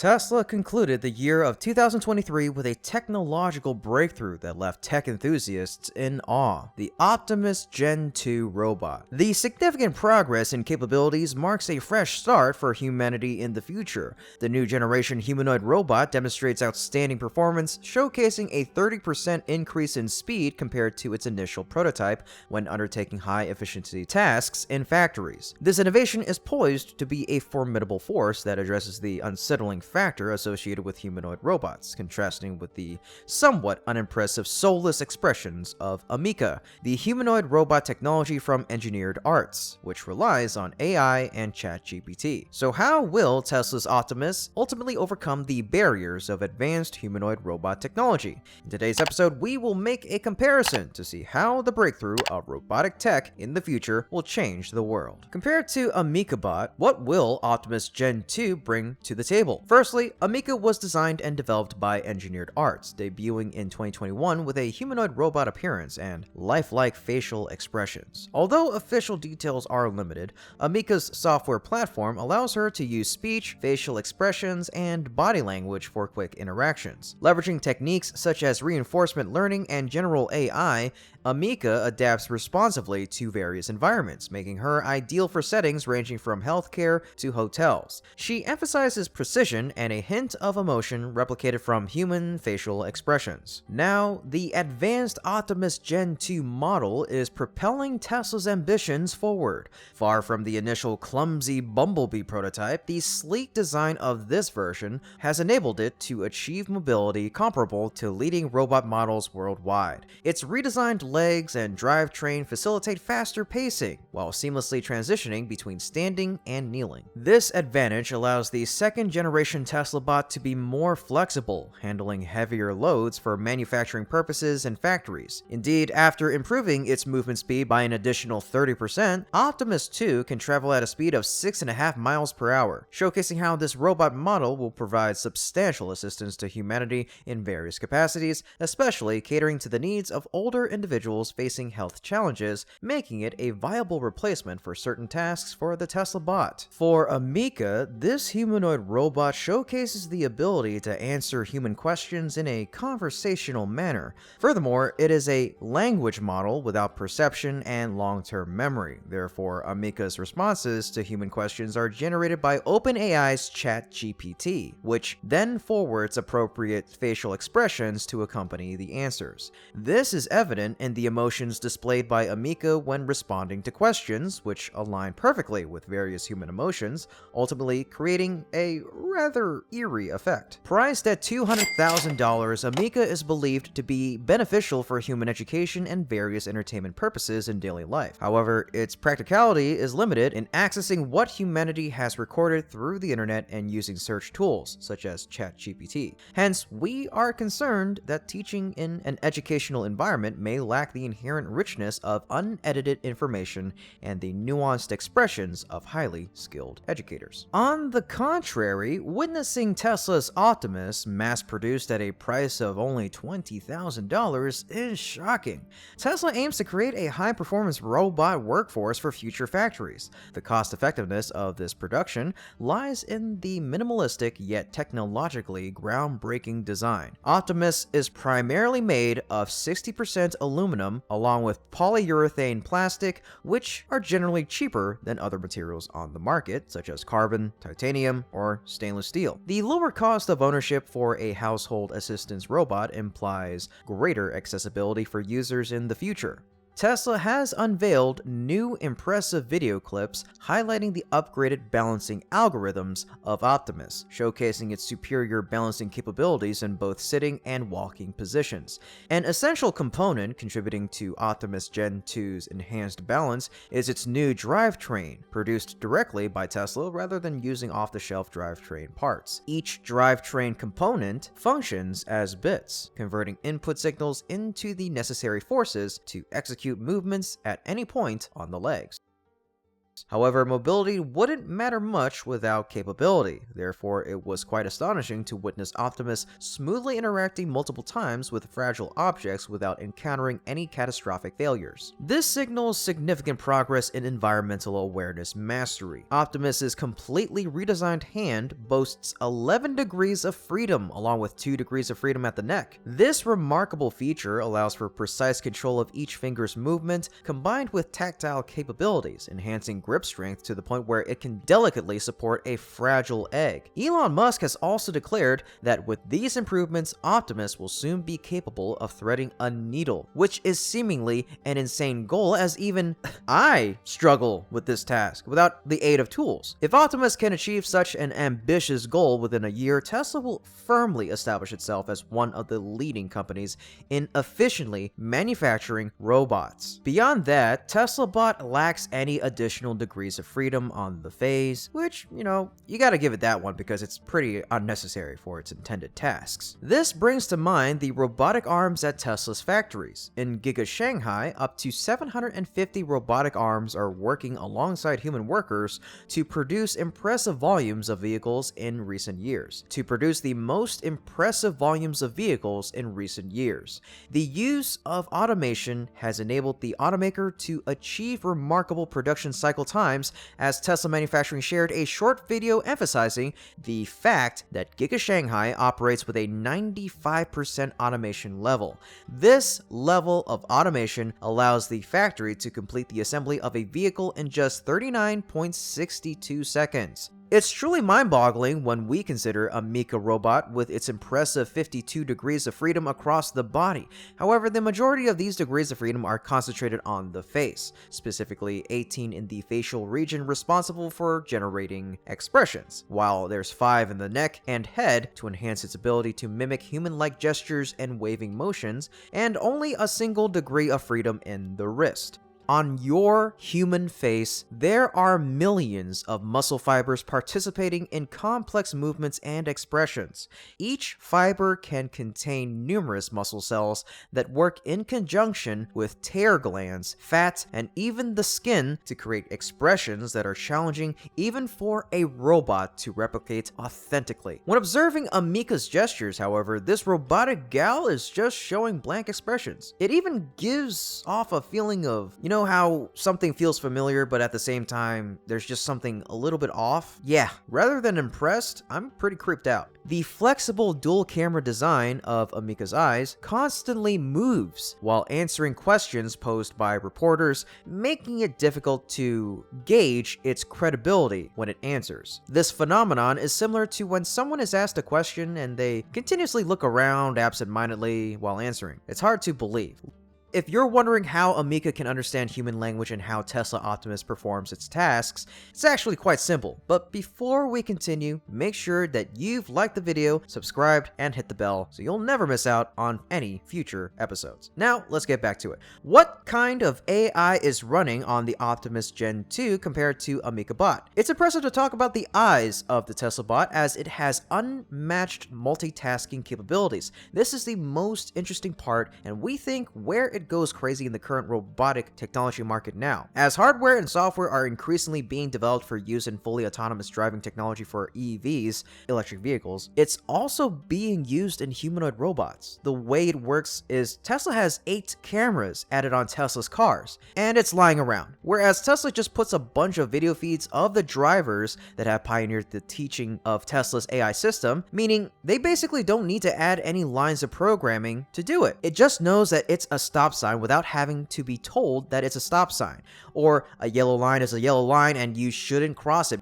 Tesla concluded the year of 2023 with a technological breakthrough that left tech enthusiasts in awe: the Optimus Gen2 robot. The significant progress in capabilities marks a fresh start for humanity in the future. The new generation humanoid robot demonstrates outstanding performance, showcasing a 30% increase in speed compared to its initial prototype when undertaking high-efficiency tasks in factories. This innovation is poised to be a formidable force that addresses the unsettling factor associated with humanoid robots, contrasting with the somewhat unimpressive soulless expressions of Ameca, the humanoid robot technology from Engineered Arts, which relies on AI and ChatGPT. So how will Tesla's Optimus ultimately overcome the barriers of advanced humanoid robot technology? In today's episode, we will make a comparison to see how the breakthrough of robotic tech in the future will change the world. Compared to Ameca Bot, what will Optimus Gen 2 bring to the table? Firstly, Ameca was designed and developed by Engineered Arts, debuting in 2021 with a humanoid robot appearance and lifelike facial expressions. Although official details are limited, Ameca's software platform allows her to use speech, facial expressions, and body language for quick interactions. Leveraging techniques such as reinforcement learning and general AI, Ameca adapts responsively to various environments, making her ideal for settings ranging from healthcare to hotels. She emphasizes precision and a hint of emotion replicated from human facial expressions. Now, the advanced Optimus Gen 2 model is propelling Tesla's ambitions forward. Far from the initial clumsy Bumblebee prototype, the sleek design of this version has enabled it to achieve mobility comparable to leading robot models worldwide. Its redesigned legs and drivetrain facilitate faster pacing, while seamlessly transitioning between standing and kneeling. This advantage allows the second-generation Tesla bot to be more flexible, handling heavier loads for manufacturing purposes and factories. Indeed, after improving its movement speed by an additional 30%, Optimus 2 can travel at a speed of 6.5 miles per hour, showcasing how this robot model will provide substantial assistance to humanity in various capacities, especially catering to the needs of older individuals facing health challenges, making it a viable replacement for certain tasks for the Tesla bot. For Ameca, this humanoid robot showcases the ability to answer human questions in a conversational manner. Furthermore, it is a language model without perception and long-term memory. Therefore, Ameca's responses to human questions are generated by OpenAI's ChatGPT, which then forwards appropriate facial expressions to accompany the answers. This is evident in the emotions displayed by Ameca when responding to questions, which align perfectly with various human emotions, ultimately creating a rather eerie effect. Priced at $200,000, Ameca is believed to be beneficial for human education and various entertainment purposes in daily life. However, its practicality is limited in accessing what humanity has recorded through the internet and using search tools, such as ChatGPT. Hence, we are concerned that teaching in an educational environment may lack the inherent richness of unedited information and the nuanced expressions of highly skilled educators. On the contrary, witnessing Tesla's Optimus mass-produced at a price of only $20,000 is shocking. Tesla aims to create a high-performance robot workforce for future factories. The cost-effectiveness of this production lies in the minimalistic yet technologically groundbreaking design. Optimus is primarily made of 60% aluminum along with polyurethane plastic, which are generally cheaper than other materials on the market, such as carbon, titanium, or stainless steel. The lower cost of ownership for a household assistance robot implies greater accessibility for users in the future. Tesla has unveiled new impressive video clips highlighting the upgraded balancing algorithms of Optimus, showcasing its superior balancing capabilities in both sitting and walking positions. An essential component contributing to Optimus Gen 2's enhanced balance is its new drivetrain, produced directly by Tesla rather than using off-the-shelf drivetrain parts. Each drivetrain component functions as bits, converting input signals into the necessary forces to execute movements at any point on the legs. systems. However, mobility wouldn't matter much without capability. Therefore, it was quite astonishing to witness Optimus smoothly interacting multiple times with fragile objects without encountering any catastrophic failures. This signals significant progress in environmental awareness mastery. Optimus's completely redesigned hand boasts 11 degrees of freedom, along with 2 degrees of freedom at the neck. This remarkable feature allows for precise control of each finger's movement, combined with tactile capabilities, enhancing grip strength to the point where it can delicately support a fragile egg. Elon Musk has also declared that with these improvements, Optimus will soon be capable of threading a needle, which is seemingly an insane goal, as even I struggle with this task without the aid of tools. If Optimus can achieve such an ambitious goal within a year, Tesla will firmly establish itself as one of the leading companies in efficiently manufacturing robots. Beyond that, Tesla Bot lacks any additional degrees of freedom on the face, which, you gotta give it that one because it's pretty unnecessary for its intended tasks. This brings to mind the robotic arms at Tesla's factories. In Giga Shanghai, up to 750 robotic arms are working alongside human workers to produce impressive volumes of vehicles in recent years. To produce the most impressive volumes of vehicles in recent years. The use of automation has enabled the automaker to achieve remarkable production cycle times, as Tesla Manufacturing shared a short video emphasizing the fact that Giga Shanghai operates with a 95% automation level. This level of automation allows the factory to complete the assembly of a vehicle in just 39.62 seconds. It's truly mind-boggling when we consider Ameca Robot with its impressive 52 degrees of freedom across the body. However, the majority of these degrees of freedom are concentrated on the face, specifically 18 in the facial region responsible for generating expressions, while there's 5 in the neck and head to enhance its ability to mimic human-like gestures and waving motions, and only a single degree of freedom in the wrist. On your human face, there are millions of muscle fibers participating in complex movements and expressions. Each fiber can contain numerous muscle cells that work in conjunction with tear glands, fat, and even the skin to create expressions that are challenging even for a robot to replicate authentically. When observing Ameca's gestures, however, this robotic gal is just showing blank expressions. It even gives off a feeling of, how something feels familiar, but at the same time, there's just something a little bit off? Yeah, rather than impressed, I'm pretty creeped out. The flexible dual camera design of Ameca's eyes constantly moves while answering questions posed by reporters, making it difficult to gauge its credibility when it answers. This phenomenon is similar to when someone is asked a question and they continuously look around absent-mindedly while answering. It's hard to believe. If you're wondering how Ameca can understand human language and how Tesla Optimus performs its tasks, it's actually quite simple. But before we continue, make sure that you've liked the video, subscribed, and hit the bell so you'll never miss out on any future episodes. Now, let's get back to it. What kind of AI is running on the Optimus Gen 2 compared to Ameca Bot? It's impressive to talk about the eyes of the Tesla Bot, as it has unmatched multitasking capabilities. This is the most interesting part, and we think where it goes crazy in the current robotic technology market now. As hardware and software are increasingly being developed for use in fully autonomous driving technology for EVs, electric vehicles, it's also being used in humanoid robots. The way it works is Tesla has 8 cameras added on Tesla's cars, and it's lying around. Whereas Tesla just puts a bunch of video feeds of the drivers that have pioneered the teaching of Tesla's AI system, meaning they basically don't need to add any lines of programming to do it. It just knows that it's a stop sign without having to be told that it's a stop sign, or a yellow line is a yellow line and you shouldn't cross it.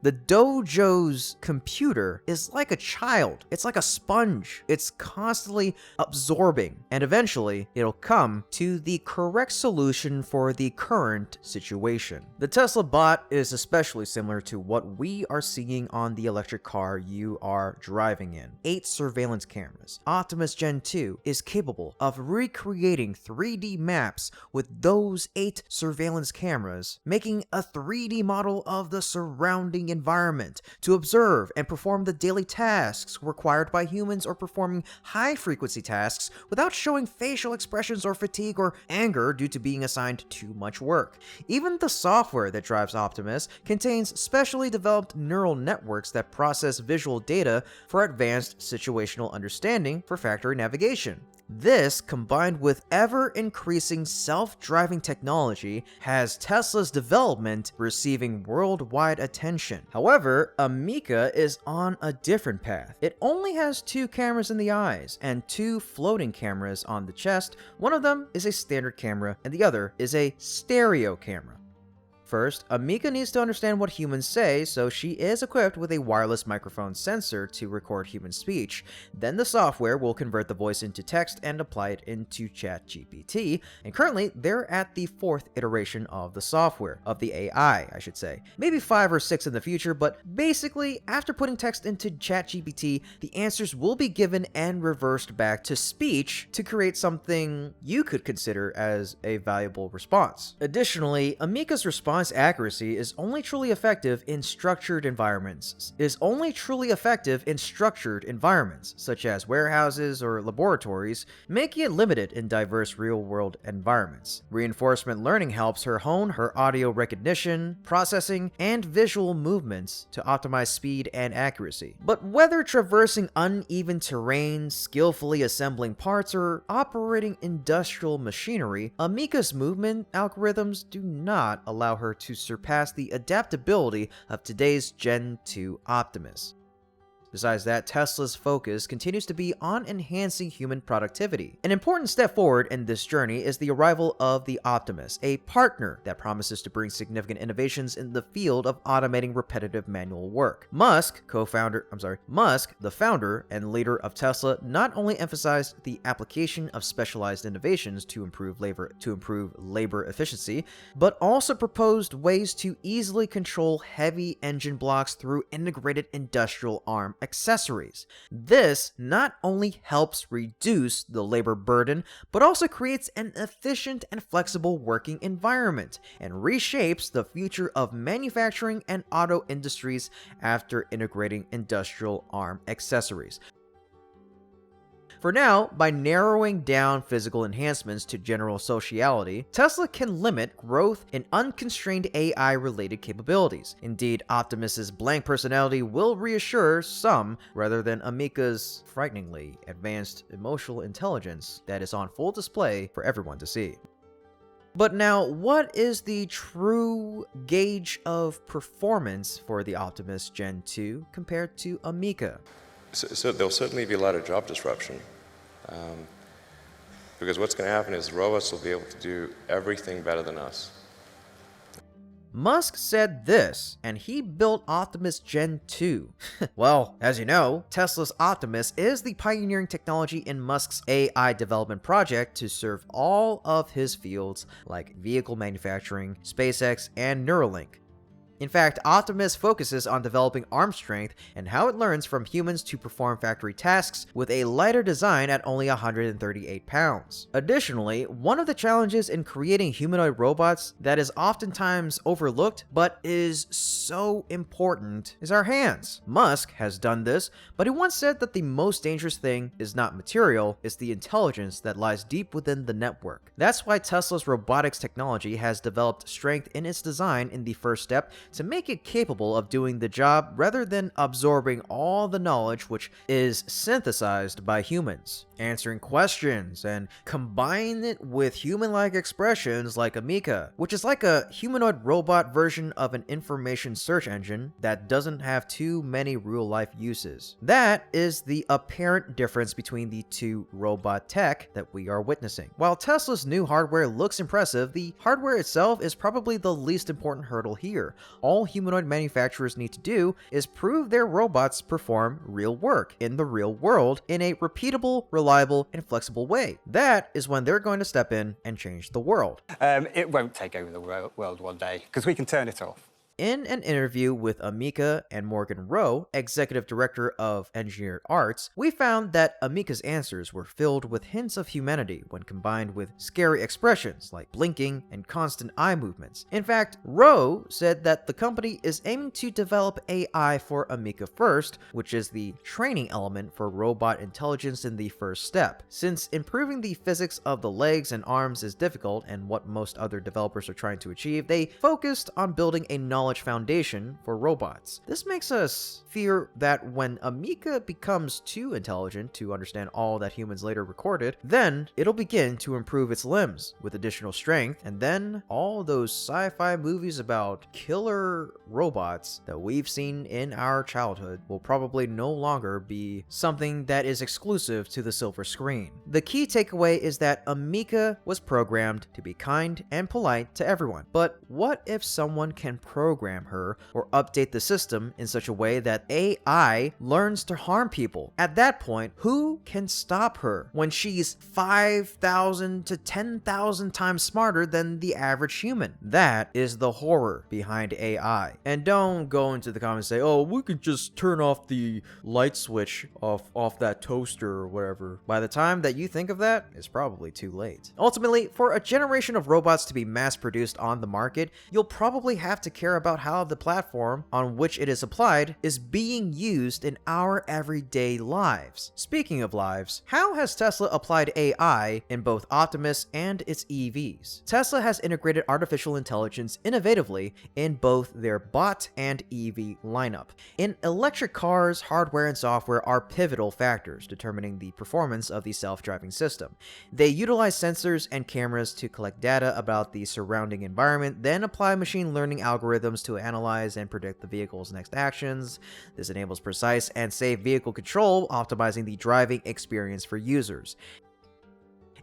The dojo's computer is like a child. It's like a sponge. It's constantly absorbing, and eventually it'll come to the correct solution for the current situation. The Tesla Bot is especially similar to what we are seeing on the electric car you are driving in. 8 surveillance cameras. Optimus Gen 2 is capable of recreating 3D maps with those 8 surveillance cameras, making a 3D model of the surrounding environment, to observe and perform the daily tasks required by humans or performing high-frequency tasks without showing facial expressions or fatigue or anger due to being assigned too much work. Even the software that drives Optimus contains specially developed neural networks that process visual data for advanced situational understanding for factory navigation. This, combined with ever-increasing self-driving technology, has Tesla's development receiving worldwide attention. However, Ameca is on a different path. It only has 2 cameras in the eyes and 2 floating cameras on the chest. One of them is a standard camera and the other is a stereo camera. First, Ameca needs to understand what humans say, so she is equipped with a wireless microphone sensor to record human speech. Then the software will convert the voice into text and apply it into ChatGPT, and currently they're at the 4th iteration of the software, of the AI, I should say. Maybe 5 or 6 in the future, but basically, after putting text into ChatGPT, the answers will be given and reversed back to speech to create something you could consider as a valuable response. Additionally, Ameca's response accuracy is only truly effective in structured environments. Such as warehouses or laboratories, making it limited in diverse real-world environments. Reinforcement learning helps her hone her audio recognition, processing, and visual movements to optimize speed and accuracy. But whether traversing uneven terrain, skillfully assembling parts, or operating industrial machinery, Ameca's movement algorithms do not allow her to surpass the adaptability of today's Gen 2 Optimus. Besides that, Tesla's focus continues to be on enhancing human productivity. An important step forward in this journey is the arrival of the Optimus, a partner that promises to bring significant innovations in the field of automating repetitive manual work. Musk, the founder and leader of Tesla, not only emphasized the application of specialized innovations to improve labor efficiency, but also proposed ways to easily control heavy engine blocks through integrated industrial arm accessories. This not only helps reduce the labor burden, but also creates an efficient and flexible working environment and reshapes the future of manufacturing and auto industries after integrating industrial arm accessories. For now, by narrowing down physical enhancements to general sociality, Tesla can limit growth in unconstrained AI-related capabilities. Indeed, Optimus's blank personality will reassure some, rather than Ameca's frighteningly advanced emotional intelligence that is on full display for everyone to see. But now, what is the true gauge of performance for the Optimus Gen 2 compared to Ameca? So there'll certainly be a lot of job disruption, because what's going to happen is robots will be able to do everything better than us. Musk said this, and he built Optimus Gen 2. Well, as you know, Tesla's Optimus is the pioneering technology in Musk's AI development project to serve all of his fields like vehicle manufacturing, SpaceX, and Neuralink. In fact, Optimus focuses on developing arm strength and how it learns from humans to perform factory tasks with a lighter design at only 138 pounds. Additionally, one of the challenges in creating humanoid robots that is oftentimes overlooked but is so important is our hands. Musk has done this, but he once said that the most dangerous thing is not material, it's the intelligence that lies deep within the network. That's why Tesla's robotics technology has developed strength in its design in the first step to make it capable of doing the job rather than absorbing all the knowledge which is synthesized by humans, answering questions, and combine it with human-like expressions like Ameca, which is like a humanoid robot version of an information search engine that doesn't have too many real-life uses. That is the apparent difference between the two robot tech that we are witnessing. While Tesla's new hardware looks impressive, the hardware itself is probably the least important hurdle here. All humanoid manufacturers need to do is prove their robots perform real work in the real world in a repeatable, reliable, and flexible way. That is when they're going to step in and change the world. It won't take over the world one day, because we can turn it off. In an interview with Ameca and Morgan Rowe, executive director of Engineered Arts, we found that Ameca's answers were filled with hints of humanity when combined with scary expressions like blinking and constant eye movements. In fact, Rowe said that the company is aiming to develop AI for Ameca first, which is the training element for robot intelligence in the first step. Since improving the physics of the legs and arms is difficult and what most other developers are trying to achieve, they focused on building a knowledge foundation for robots. This makes us fear that when Ameca becomes too intelligent to understand all that humans later recorded, then it'll begin to improve its limbs with additional strength, and then all those sci-fi movies about killer robots that we've seen in our childhood will probably no longer be something that is exclusive to the silver screen. The key takeaway is that Ameca was programmed to be kind and polite to everyone. But what if someone can program her or update the system in such a way that AI learns to harm people? At that point, who can stop her when she's 5,000 to 10,000 times smarter than the average human? That is the horror behind AI. And don't go into the comments and say, oh, we can just turn off the light switch off that toaster or whatever. By the time that you think of that, it's probably too late. Ultimately, for a generation of robots to be mass-produced on the market, you'll probably have to care about how the platform on which it is applied is being used in our everyday lives. Speaking of lives, how has Tesla applied AI in both Optimus and its EVs? Tesla has integrated artificial intelligence innovatively in both their bot and EV lineup. In electric cars, hardware and software are pivotal factors determining the performance of the self-driving system. They utilize sensors and cameras to collect data about the surrounding environment, then apply machine learning algorithms to analyze and predict the vehicle's next actions. This enables precise and safe vehicle control, optimizing the driving experience for users.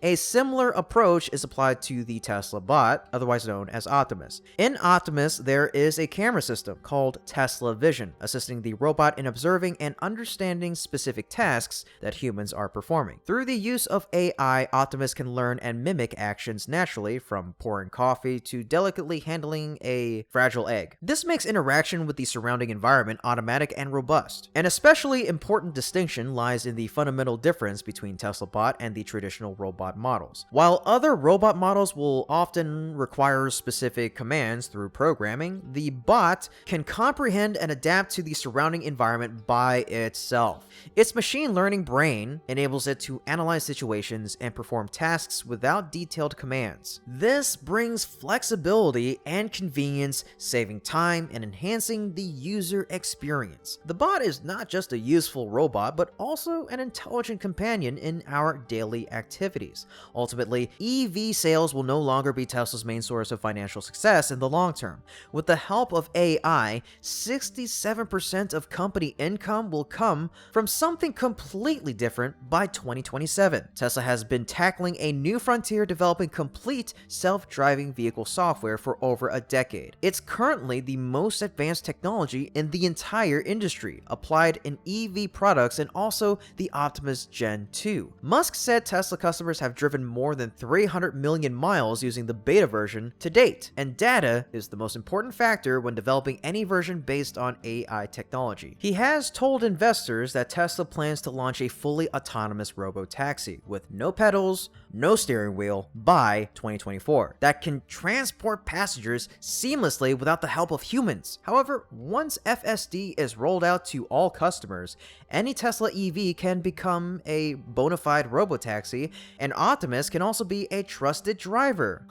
A similar approach is applied to the Tesla bot, otherwise known as Optimus. In Optimus, there is a camera system called Tesla Vision, assisting the robot in observing and understanding specific tasks that humans are performing. Through the use of AI, Optimus can learn and mimic actions naturally, from pouring coffee to delicately handling a fragile egg. This makes interaction with the surrounding environment automatic and robust. An especially important distinction lies in the fundamental difference between Tesla bot and the traditional robot models. While other robot models will often require specific commands through programming, the bot can comprehend and adapt to the surrounding environment by itself. Its machine learning brain enables it to analyze situations and perform tasks without detailed commands. This brings flexibility and convenience, saving time and enhancing the user experience. The bot is not just a useful robot, but also an intelligent companion in our daily activities. Ultimately, EV sales will no longer be Tesla's main source of financial success in the long term. With the help of AI, 67% of company income will come from something completely different by 2027. Tesla has been tackling a new frontier, developing complete self-driving vehicle software for over a decade. It's currently the most advanced technology in the entire industry, applied in EV products and also the Optimus Gen2. Musk said Tesla customers have driven more than 300 million miles using the beta version to date, and data is the most important factor when developing any version based on AI technology. He has told investors that Tesla plans to launch a fully autonomous robo-taxi with no pedals, no steering wheel by 2024 that can transport passengers seamlessly without the help of humans. However, once FSD is rolled out to all customers, any Tesla EV can become a bona fide robotaxi, and Optimus can also be a trusted driver.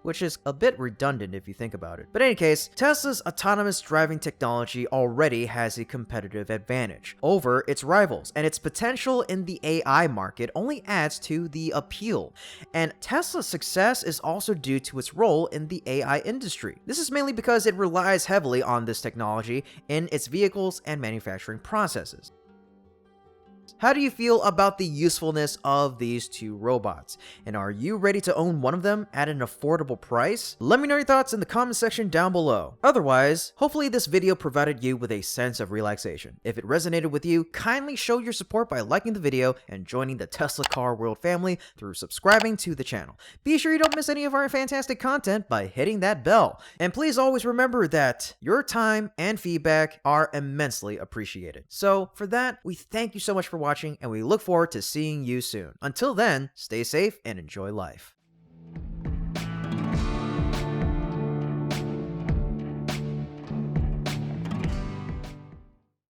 Which is a bit redundant if you think about it. But in any case, Tesla's autonomous driving technology already has a competitive advantage over its rivals, and its potential in the AI market only adds to the appeal. And Tesla's success is also due to its role in the AI industry. This is mainly because it relies heavily on this technology in its vehicles and manufacturing processes. investment. How do you feel about the usefulness of these two robots? And are you ready to own one of them at an affordable price? Let me know your thoughts in the comment section down below. Otherwise, hopefully this video provided you with a sense of relaxation. If it resonated with you, kindly show your support by liking the video and joining the Tesla Car World family through subscribing to the channel. Be sure you don't miss any of our fantastic content by hitting that bell. And please always remember that your time and feedback are immensely appreciated. So for that, we thank you so much for watching and we look forward to seeing you soon. Until then, stay safe and enjoy life.